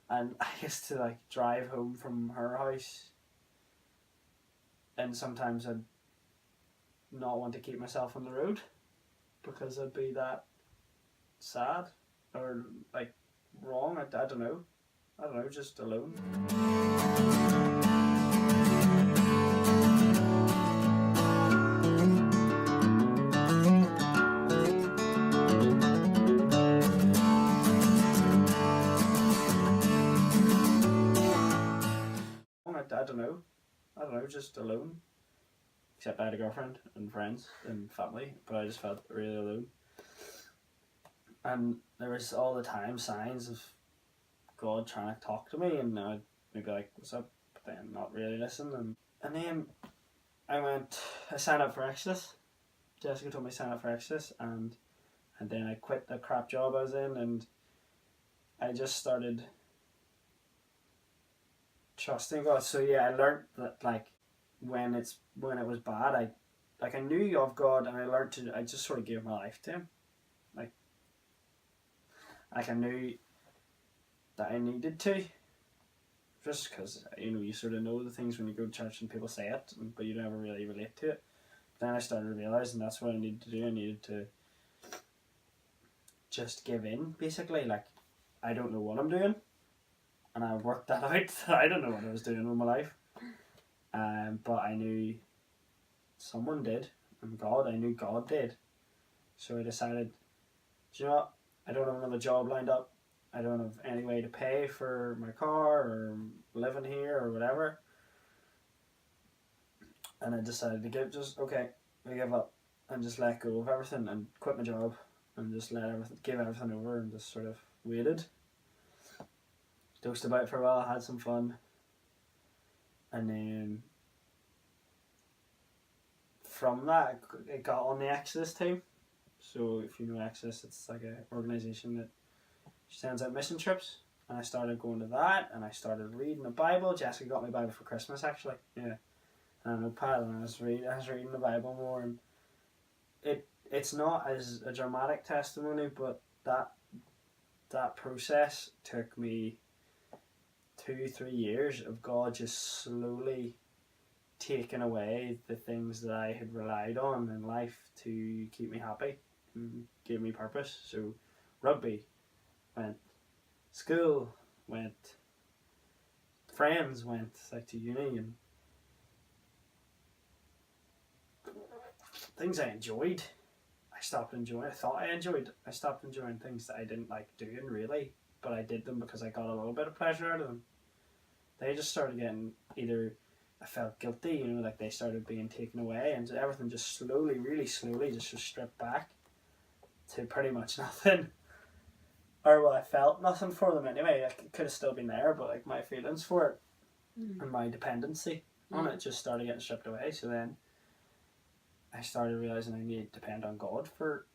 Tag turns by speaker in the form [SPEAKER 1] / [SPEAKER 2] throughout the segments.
[SPEAKER 1] And I used to like drive home from her house, and sometimes I'd not want to keep myself on the road because I'd be that sad or like wrong. I don't know. I don't know, just alone. I don't know. I don't know, just alone. Except I had a girlfriend and friends and family, but I just felt really alone. And there was all the time signs of God trying to talk to me, and I'd maybe like, what's up? But then not really listen. And then I signed up for Exodus. Jessica told me to sign up for Exodus, and then I quit the crap job I was in, and I just started trusting God. So yeah, I learned that like when it was bad, I knew of God, and I just sort of gave my life to Him. Like I knew that I needed to, just because you sort of know the things when you go to church and people say it, but you never really relate to it. Then I started realizing that's what I needed to do. I needed to just give in, basically. Like, I don't know what I'm doing, and I worked that out. I don't know what I was doing with my life, but I knew someone did, and I knew God did. So I decided, do you know what? I don't have another job lined up. I don't have any way to pay for my car or living here or whatever. And I decided to I give up and just let go of everything and quit my job and just give everything over and just sort of waited. Dosed about for a while, had some fun. And then from that, it got on the Exodus team. So if you know Exodus, it's like an organisation that sends out mission trips. And I started going to that, and I started reading the Bible. Jessica got me a Bible for Christmas, actually. Yeah. And a pad, and I was reading the Bible more, and it's not as a dramatic testimony, but that process took me 2-3 years of God just slowly taking away the things that I had relied on in life to keep me happy and give me purpose. So rugby went, school went, friends went, like to uni, and things I enjoyed, I stopped enjoying. I stopped enjoying things that I didn't like doing really, but I did them because I got a little bit of pleasure out of them. They just started getting I felt guilty, like they started being taken away, and everything just slowly, really slowly, just was stripped back to pretty much nothing. Or well, I felt nothing for them anyway. Like, it could have still been there, but like my feelings for it and my dependency on it just started getting stripped away. So then I started realizing I needed to depend on God for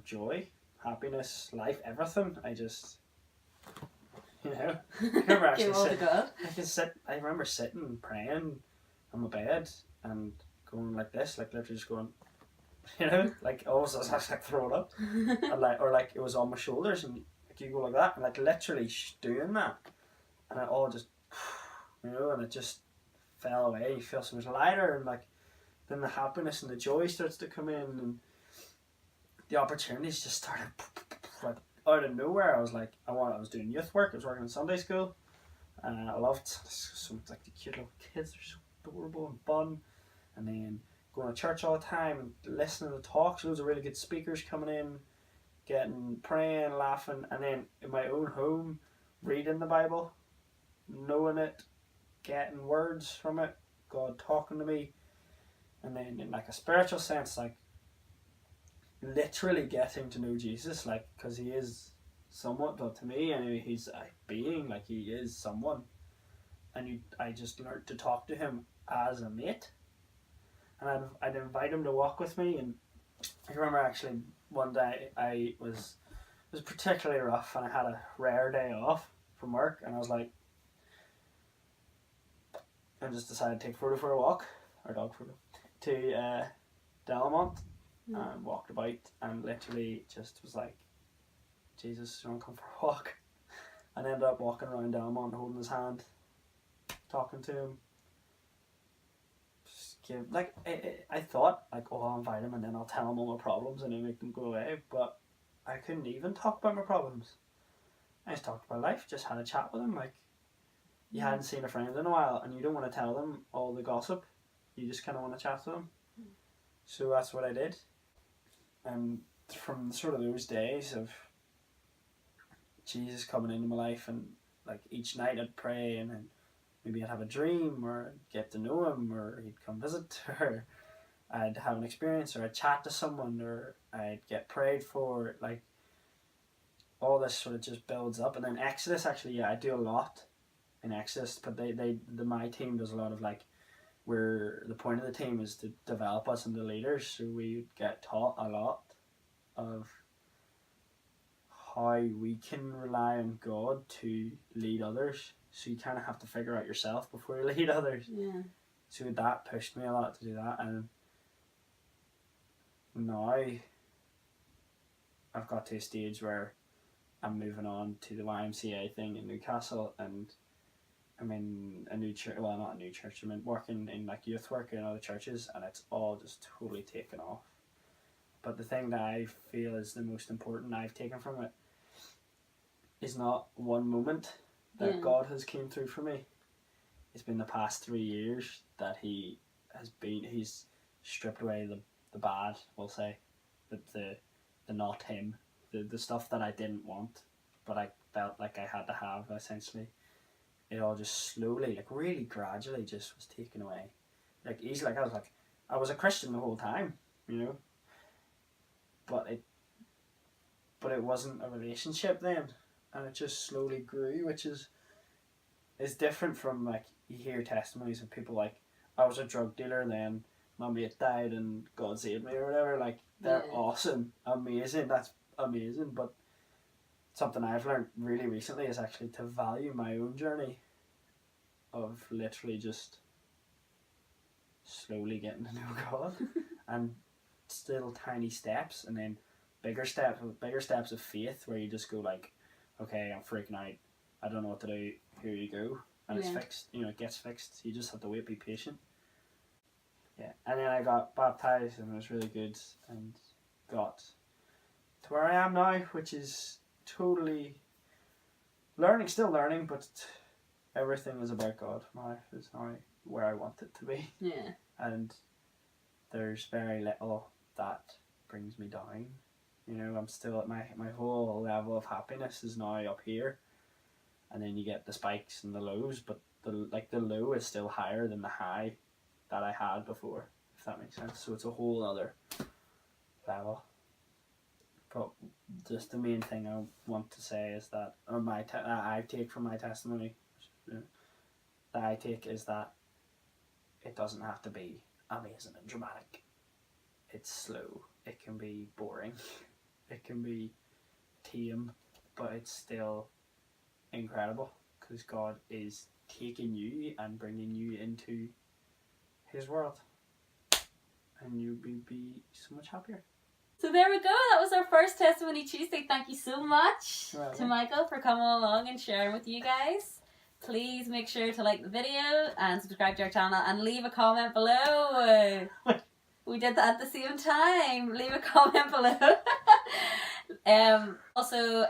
[SPEAKER 1] joy, happiness, life, everything. I just, I remember I remember sitting and praying on my bed and going like this, like literally just going, like almost I was like throwing up, and like it was on my shoulders, and like you go like that, and like literally doing that, and it all just, and it just fell away. You feel so much lighter, and like then the happiness and the joy starts to come in, and the opportunities just started like out of nowhere. I was like, I was doing youth work. I was working in Sunday school, and I loved some like the cute little kids. They're so adorable and fun. And then going to church all the time and listening to talks. Loads of really good speakers coming in, praying, laughing, and then in my own home, reading the Bible, knowing it, getting words from it, God talking to me, and then in like a spiritual sense, like literally getting to know Jesus, like, because he is somewhat, but to me anyway, he's a being, like he is someone, and I just learned to talk to him as a mate, and I'd invite him to walk with me. And I remember actually one day it was particularly rough, and I had a rare day off from work, and I was like, I just decided to take Frodo for a walk, or dog Frodo, to Delamont, and walked about, and literally just was like, Jesus, you want to come for a walk? and ended up walking around Delmont holding his hand, talking to him. Just give, like, I thought, like, oh, I'll invite him and then I'll tell him all my problems and then make them go away, but I couldn't even talk about my problems. I just talked about life, just had a chat with him, like, you hadn't seen a friend in a while and you don't want to tell them all the gossip, you just kind of want to chat to them. So that's what I did. And from sort of those days of Jesus coming into my life, and like each night I'd pray and then maybe I'd have a dream or I'd get to know him or he'd come visit, or I'd have an experience or I'd chat to someone or I'd get prayed for, like all this sort of just builds up. And then Exodus, actually, yeah, I do a lot in Exodus, but my team does a lot of, like, where the point of the team is to develop us into leaders, so we get taught a lot of how we can rely on God to lead others. So you kind of have to figure out yourself before you lead others.
[SPEAKER 2] Yeah.
[SPEAKER 1] So that pushed me a lot to do that, and now I've got to a stage where I'm moving on to the YMCA thing in Newcastle, and I'm in a new church, well, not a new church, I'm working in like youth work in other churches, and it's all just totally taken off. But the thing that I feel is the most important I've taken from it is not one moment that God has came through for me. It's been the past 3 years that he's stripped away the bad, we'll say, the not him, the stuff that I didn't want, but I felt like I had to have, essentially. It all just slowly, like really gradually, just was taken away. Like easily, I was a Christian the whole time, you know. But it wasn't a relationship then, and it just slowly grew, which is different from, like, you hear testimonies of people like, I was a drug dealer and then my mate died and God saved me or whatever. Like, they're awesome, amazing, that's amazing, but something I've learned really recently is actually to value my own journey of literally just slowly getting to know God and still tiny steps, and then bigger steps of faith where you just go like, okay, I'm freaking out, I don't know what to do, here you go, and it's fixed, you know, it gets fixed, you just have to wait, be patient. Yeah, and then I got baptized and it was really good and got to where I am now, which is totally still learning, but everything is about God. My life is now where I want it to be.
[SPEAKER 2] Yeah.
[SPEAKER 1] And there's very little that brings me down. You know, I'm still at my whole level of happiness is now up here. And then you get the spikes and the lows, but the low is still higher than the high that I had before, if that makes sense. So it's a whole other level. But just the main thing I want to say is that, or I take from my testimony, that I take is that it doesn't have to be amazing and dramatic. It's slow. It can be boring. It can be tame, but it's still incredible because God is taking you and bringing you into His world, and you'll be so much happier.
[SPEAKER 2] So there we go. That was our first Testimony Tuesday. Thank you so much to Michael for coming along and sharing with you guys. Please make sure to like the video and subscribe to our channel and leave a comment below. We did that at the same time. Leave a comment below. Also,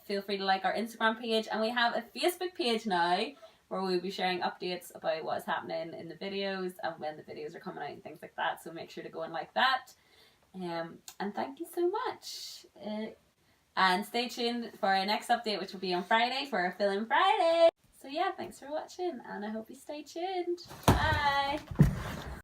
[SPEAKER 2] feel free to like our Instagram page, and we have a Facebook page now where we'll be sharing updates about what's happening in the videos and when the videos are coming out and things like that. So make sure to go and like that. And thank you so much. And stay tuned for our next update, which will be on Friday for our Film Friday. So yeah, thanks for watching, and I hope you stay tuned. Bye.